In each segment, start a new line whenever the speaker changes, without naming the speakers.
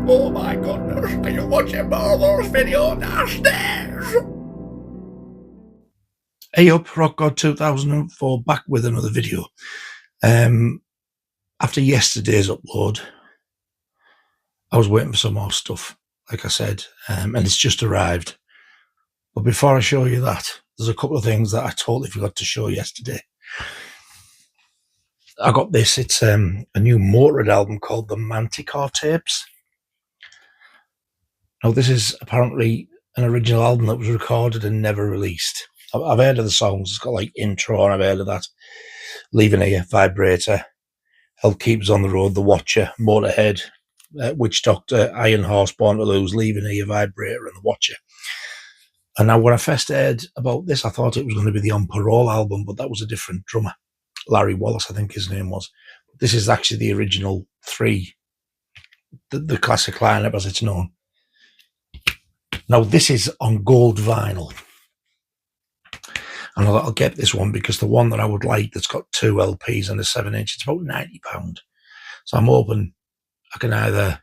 Oh my goodness, are you watching more of those video nasties? Hey up, Rock God 2004, back with another video. After yesterday's upload, I was waiting for some more stuff, like I said, and it's just arrived. But before I show you that, there's a couple of things that I totally forgot to show yesterday. I got this, it's a new Motorhead album called the Manticore Tapes. Now this is apparently an original album that was recorded and never released. I've heard of the songs, it's got like intro and I've heard of that. Leaving Here, Vibrator, Hell Keeps on the Road, The Watcher, Motorhead, Witch Doctor, Iron Horse, Born to Lose, Leaving Here, Vibrator and The Watcher. And now when I first heard about this, I thought it was going to be the On Parole album, but that was a different drummer. Larry Wallace, I think his name was. This is actually the original three, the classic lineup as it's known. Now this is on gold vinyl. And I'll get this one because the one that I would like that's got 2 LPs and a 7-inch, it's about £90. So I'm hoping I can either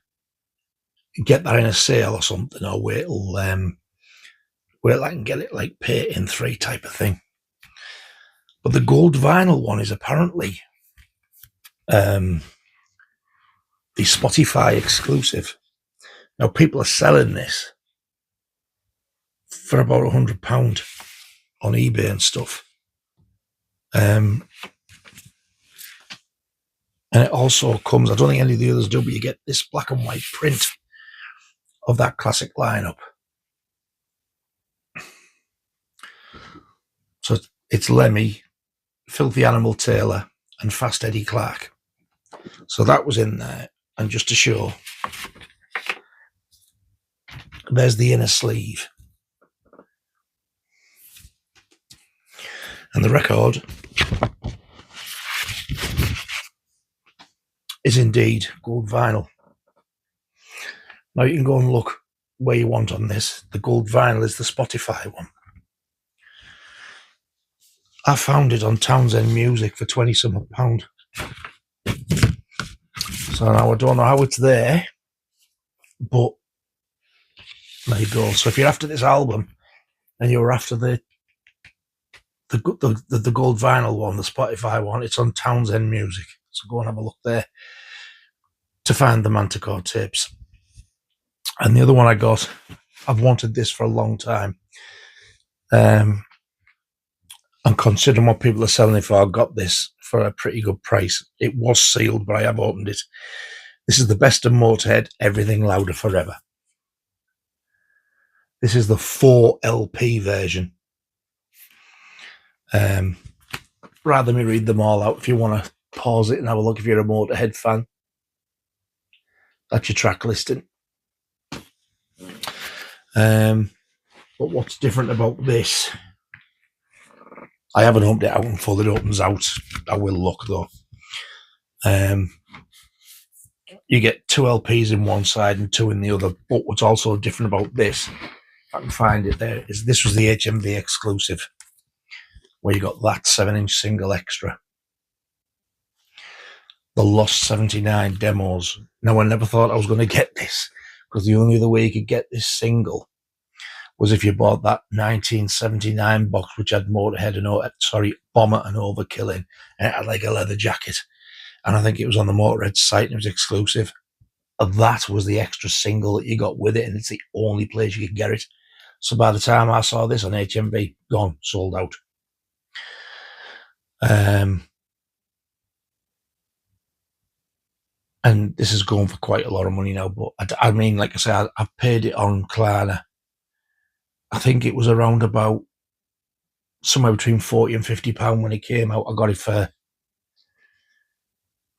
get that in a sale or something, or wait till I can get it like pay in 3 type of thing. But the gold vinyl one is apparently the Spotify exclusive. Now people are selling this for about £100 on eBay and stuff. And it also comes, I don't think any of the others do, but you get this black and white print of that classic lineup. So it's Lemmy, Filthy Animal Taylor, and Fast Eddie Clark. So that was in there. And just to show, there's the inner sleeve. And the record is indeed gold vinyl. Now you can go and look where you want on this. The gold vinyl is the Spotify one. I found it on Townsend Music for £20-something. So now I don't know how it's there, but there you go. So if you're after this album and you're after the gold vinyl one, the Spotify one, it's on Townsend Music. So go and have a look there to find the Manticore Tapes. And the other one I got, I've wanted this for a long time. And considering what people are selling it for, I got this for a pretty good price. It was sealed, but I have opened it. This is the Best of Motorhead, Everything Louder Forever. This is the 4 LP version. Rather me read them all out. If you want to pause it and have a look, if you're a Motorhead fan, that's your track listing. But what's different about this, I haven't opened it out in full. It opens out. I will look though. You get 2 LPs in one side and 2 in the other. But what's also different about this, if I can find it there, is this was the HMV exclusive, where you got that 7-inch single extra. The Lost 79 demos. Now, I never thought I was going to get this, because the only other way you could get this single was if you bought that 1979 box, which had Motorhead and Bomber and Overkill in, and it had like a leather jacket. And I think it was on the Motorhead site and it was exclusive. And that was the extra single that you got with it, and it's the only place you could get it. So by the time I saw this on HMV, gone, sold out. And this is going for quite a lot of money now, but I mean, like I said, I've paid it on Klarna. I think it was around about somewhere between £40 and £50 when it came out. I got it for, I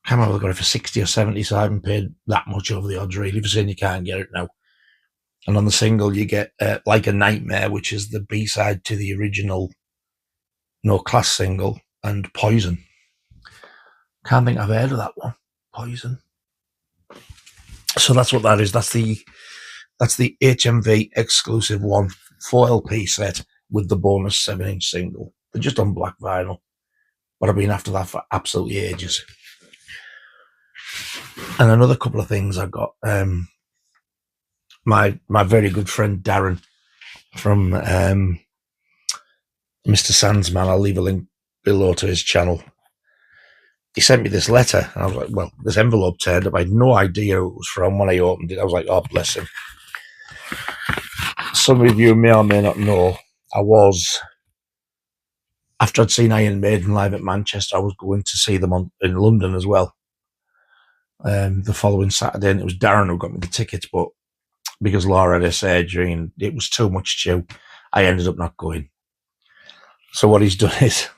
can't remember, I got it for 60 or 70, so I haven't paid that much over the odds really for saying you can't get it now. And on the single, you get Like a Nightmare, which is the B-side to the original No Class single, and Poison. Can't think I've heard of that one, Poison. So that's what that is. That's the HMV exclusive one, 4 LP set with the bonus 7-inch single. They're just on black vinyl, but I've been after that for absolutely ages. And another couple of things I got. my very good friend Darren from Mr. Sandsman, I'll leave a link below to his channel. He sent me this letter, and I was like, well, this envelope turned up. I had no idea who it was from. When I opened it, I was like, oh, bless him. Some of you may or may not know, after I'd seen Iron Maiden live at Manchester, I was going to see them in London as well the following Saturday, and it was Darren who got me the tickets, but because Laura had her surgery and it was too much chew, I ended up not going. So what he's done is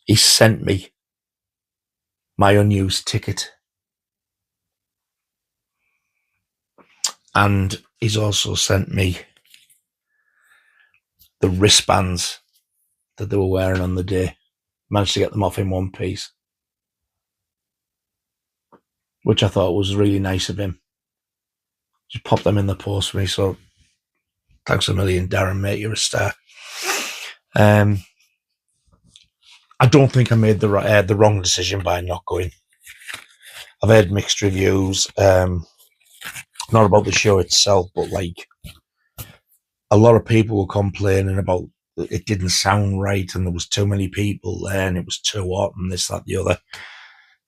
he sent me my unused ticket, and he's also sent me the wristbands that they were wearing on the day. Managed to get them off in one piece, which I thought was really nice of him. Just popped them in the post for me, so thanks a million, Darren, mate, you're a star. I don't think I made the wrong decision by not going. I've heard mixed reviews, not about the show itself, but like a lot of people were complaining about it didn't sound right and there was too many people there and it was too hot and this, that, the other.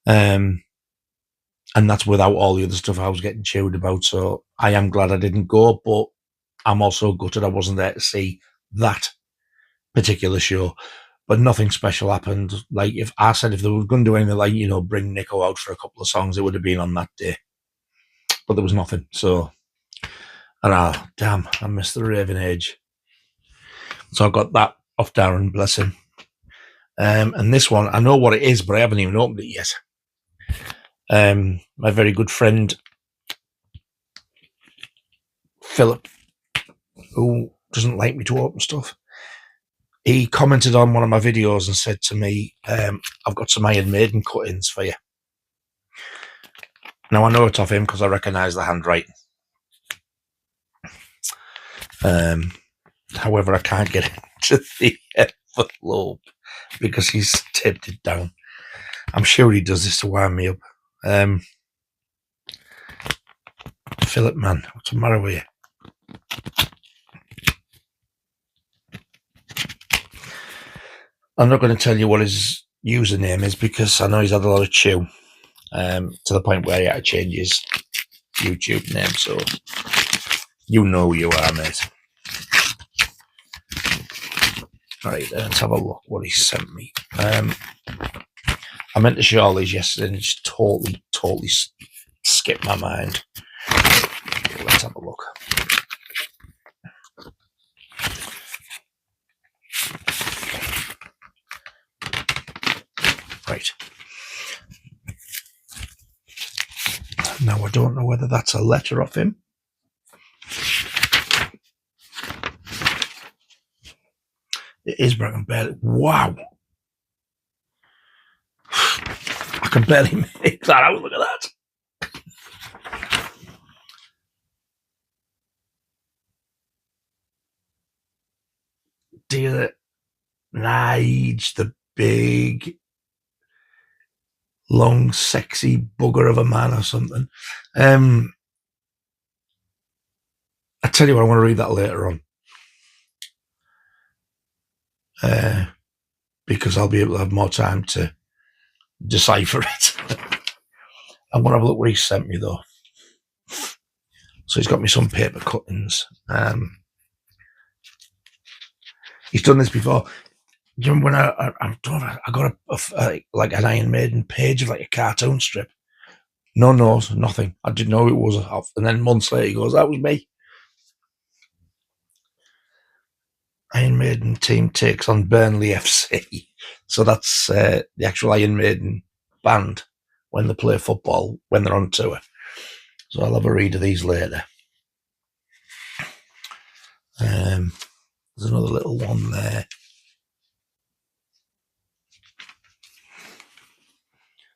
And that's without all the other stuff I was getting chewed about. So I am glad I didn't go, but I'm also gutted I wasn't there to see that particular show. But nothing special happened. Like if they were going to do anything like, bring Nico out for a couple of songs, it would have been on that day. But there was nothing. So, and damn, I missed the raving age. So I got that off Darren, bless him. And this one, I know what it is, but I haven't even opened it yet. My very good friend, Philip, who doesn't like me to open stuff, he commented on one of my videos and said to me, I've got some Iron Maiden cut-ins for you. Now, I know it's off him because I recognise the handwriting. However, I can't get into the envelope because he's taped it down. I'm sure he does this to wind me up. Philip, man, what's the matter with you? I'm not going to tell you what his username is because I know he's had a lot of chew to the point where he had to change his YouTube name. So you know who you are, mate. Right, let's have a look what he sent me. I meant to show all these yesterday and it just totally skipped my mind. Let's have a look. Right. Now, I don't know whether that's a letter off him. It is, but I can barely... Wow. I can barely make that out. Look at that. Dear Nige, the big, long, sexy bugger of a man or something. I tell you what, I want to read that later on. Because I'll be able to have more time to decipher it. I'm going to have a look what he sent me, though. So he's got me some paper cuttings. He's done this before. Do you remember when I got like an Iron Maiden page of like a cartoon strip? No notes, nothing. I didn't know it was off. And then months later, he goes, that was me. Iron Maiden team takes on Burnley FC. So that's the actual Iron Maiden band when they play football, when they're on tour. So I'll have a read of these later. There's another little one there.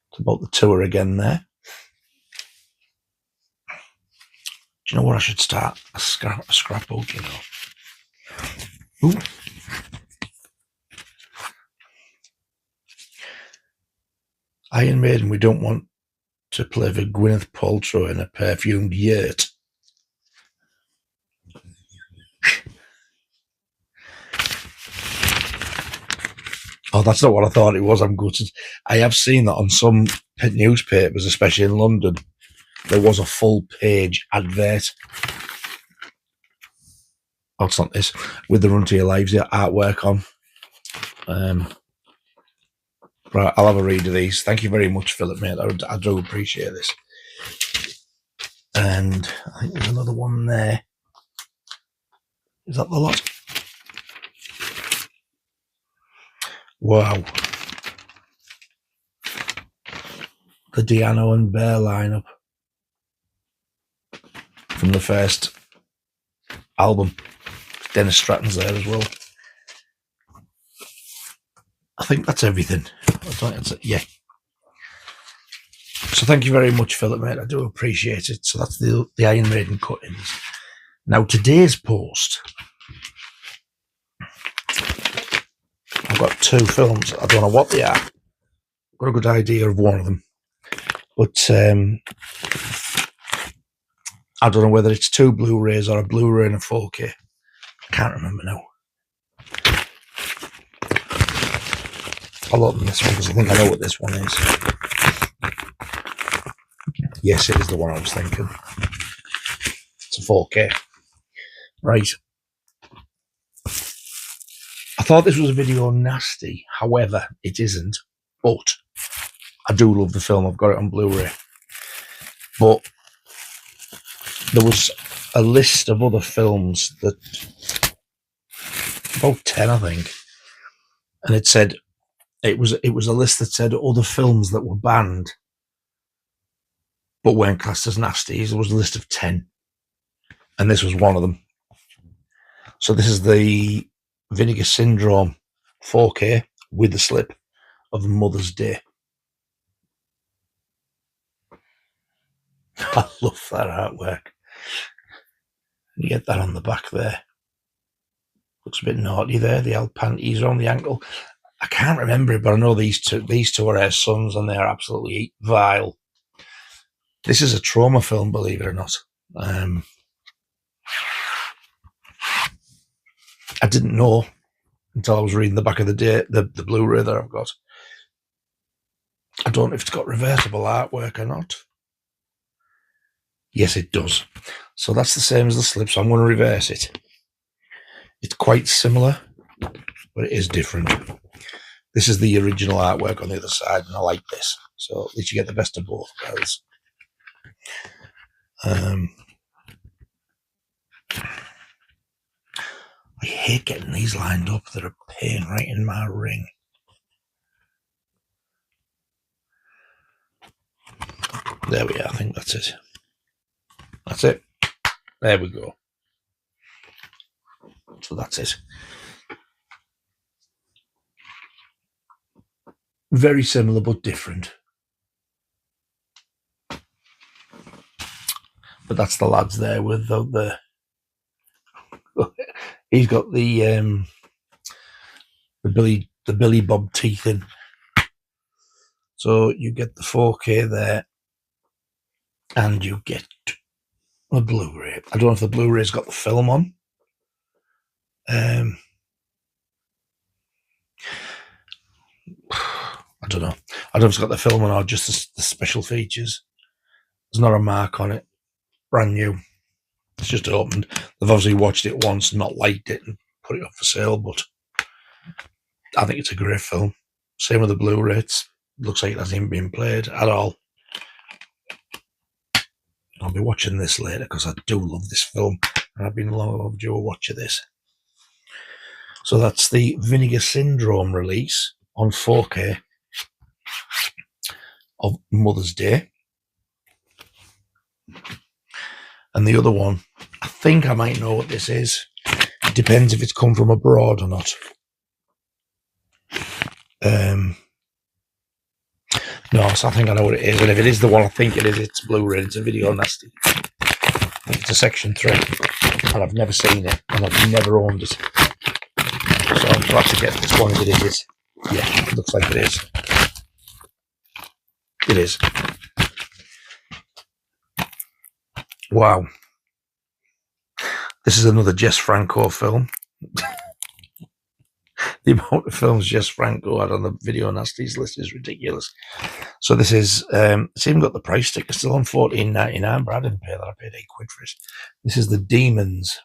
It's about the tour again there. Do you know what I should start? A scrapbook, you know. Ooh. Iron Maiden, we don't want to play for Gwyneth Paltrow in a perfumed yurt. Oh, that's not what I thought it was. I'm gutted. I have seen that on some newspapers, especially in London. There was a full page advert. Oh, it's not this. With the Run to Your Lives artwork on. Right, I'll have a read of these. Thank you very much, Philip, mate. I do appreciate this. And I think there's another one there. Is that the lot? Wow. The Diano and Bear lineup from the first album. Dennis Stratton's there as well. I think that's everything. Yeah. So thank you very much, Philip, mate. I do appreciate it. So that's the Iron Maiden cuttings. Now, today's post, I've got 2 films. I don't know what they are. I've got a good idea of one of them. But I don't know whether it's 2 Blu-rays or a Blu-ray and a 4K. I can't remember now. I'll open this one because I think I know what this one is. Yes, it is the one I was thinking. It's a 4K. Right. I thought this was a video nasty. However, it isn't. But I do love the film. I've got it on Blu-ray. But there was a list of other films that, about 10, I think, and it said it was a list that said other films that were banned but weren't classed as nasties. There was a list of 10, and this was one of them. So this is the Vinegar Syndrome 4K with the slip of Mother's Day. I love that artwork. You get that on the back there. Looks a bit naughty there. The old panties around the ankle. I can't remember it, but I know these two are her sons, and they're absolutely vile. This is a trauma film, believe it or not. I didn't know until I was reading the back of the Blu-ray that I've got. I don't know if it's got reversible artwork or not. Yes, it does. So that's the same as the slip, so I'm going to reverse it. It's quite similar, but it is different. This is the original artwork on the other side, and I like this. So at least you get the best of both worlds. I hate getting these lined up. They're a pain right in my ring. There we are. I think that's it. That's it. There we go. So that's it. Very similar but different. But that's the lads there with the he's got the Billy Bob teeth in. So you get the 4K there, and you get a Blu-ray. I don't know if the Blu-ray's got the film on. I don't know. I don't know if it's got the film on or just the special features. There's not a mark on it. Brand new. It's just opened. They've obviously watched it once, not liked it, and put it up for sale, but I think it's a great film. Same with the Blu-ray. It looks like it hasn't even been played at all. I'll be watching this later because I do love this film, and I've been long overdue a watch of this. So that's the Vinegar Syndrome release on 4K of Mother's Day. And the other one, I think I might know what this is. It depends if it's come from abroad or not. No, so I think I know what it is. And if it is the one I think it is, it's Blu-ray. It's a video nasty. It's a Section 3. And I've never seen it. And I've never owned it. So I'm glad to get this one if it is. Yeah, it looks like it is. It is. Wow. This is another Jess Franco film. The amount of films Jess Franco had on the video nasties list is ridiculous. So this is, it's even got the price sticker still on $14.99, but I didn't pay that. I paid £8 for it. This is The Demons.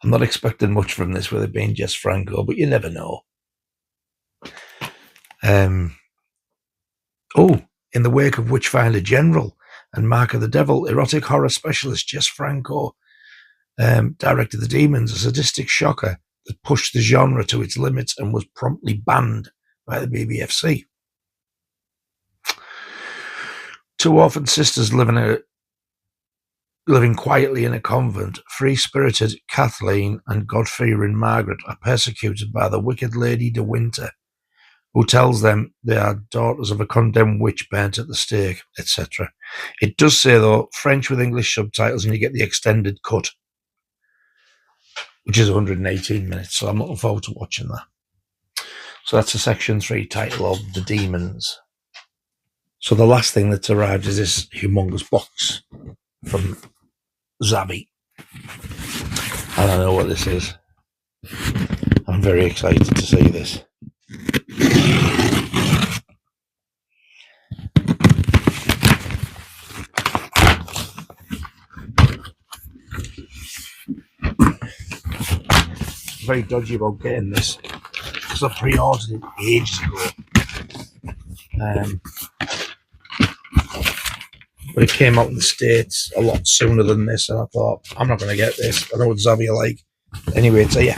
I'm not expecting much from this with it being Jess Franco, but you never know. In the wake of Witchfinder General and Mark of the Devil, erotic horror specialist Jess Franco directed The Demons, a sadistic shocker that pushed the genre to its limits and was promptly banned by the BBFC. Two orphan sisters living quietly in a convent, free-spirited Kathleen and God-fearing Margaret are persecuted by the wicked Lady de Winter, who tells them they are daughters of a condemned witch burnt at the stake, etc. It does say, though, French with English subtitles, and you get the extended cut, which is 118 minutes, so I'm looking forward to watching that. So that's a Section 3 title of The Demons. So the last thing that's arrived is this humongous box from Zavvi. I don't know what this is. I'm very excited to see this. Very dodgy about getting this because I pre-ordered it ages ago. But it came out in the States a lot sooner than this, and I thought, I'm not going to get this. I know what Zavvi are like. Anyway, it's here.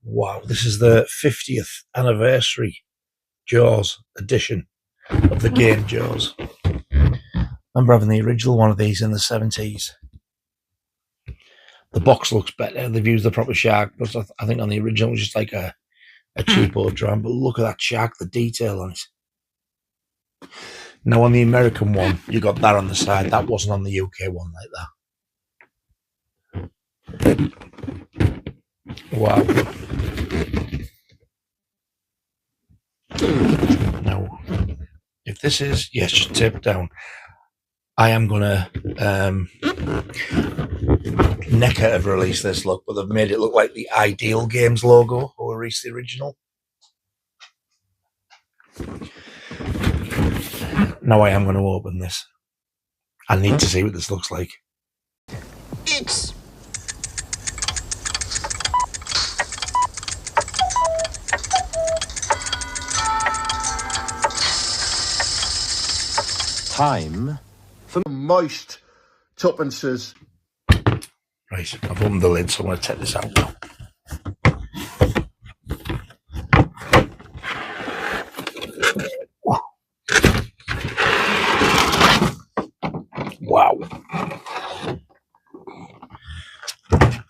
Wow, this is the 50th anniversary Jaws edition of the game Jaws. I remember having the original one of these in the 70s. The box looks better. They've used the proper shark, but I think on the original it was just like a cheapo drum. But look at that shark, the detail on it. Now on the American one, you got that on the side. That wasn't on the UK one like that. Wow. Now, if this is, yes, just tape it down. I am going to, NECA have released this look, but they've made it look like the Ideal Games logo, who released the original. Now I am going to open this. I need to see what this looks like.
It's time for moist tuppences.
Right, I've opened the lid, so I'm going to take this out now. Wow.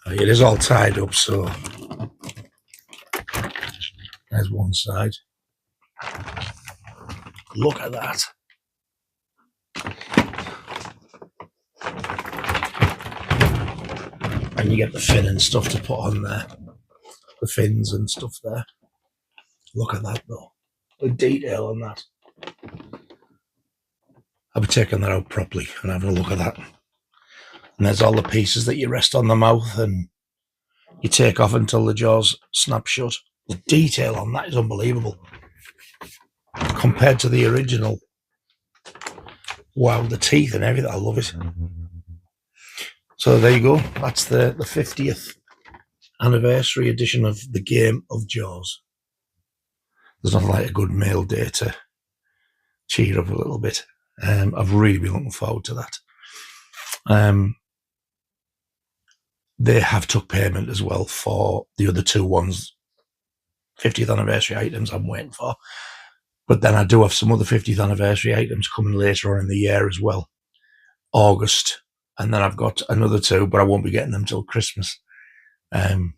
It is all tied up, so there's one side. Look at that. And you get the fin and stuff to put on there. The fins and stuff there. Look at that, though. The detail on that. I'll be taking that out properly and having a look at that. And there's all the pieces that you rest on the mouth and you take off until the jaws snap shut. The detail on that is unbelievable. Compared to the original. Wow, the teeth and everything. I love it. So there you go. That's the 50th anniversary edition of the game of Jaws. There's nothing like a good male day to cheer up a little bit. I've really been looking forward to that. They have took payment as well for the other two ones, 50th anniversary items I'm waiting for. But then I do have some other 50th anniversary items coming later on in the year as well. August. And then I've got another two, but I won't be getting them till Christmas. And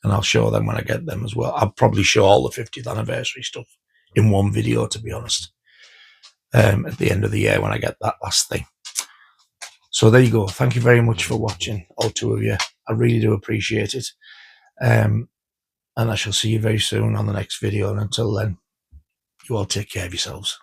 I'll show them when I get them as well. I'll probably show all the 50th anniversary stuff in one video, to be honest. At the end of the year when I get that last thing. So there you go. Thank you very much for watching, all two of you. I really do appreciate it. And I shall see you very soon on the next video. And until then, you all take care of yourselves.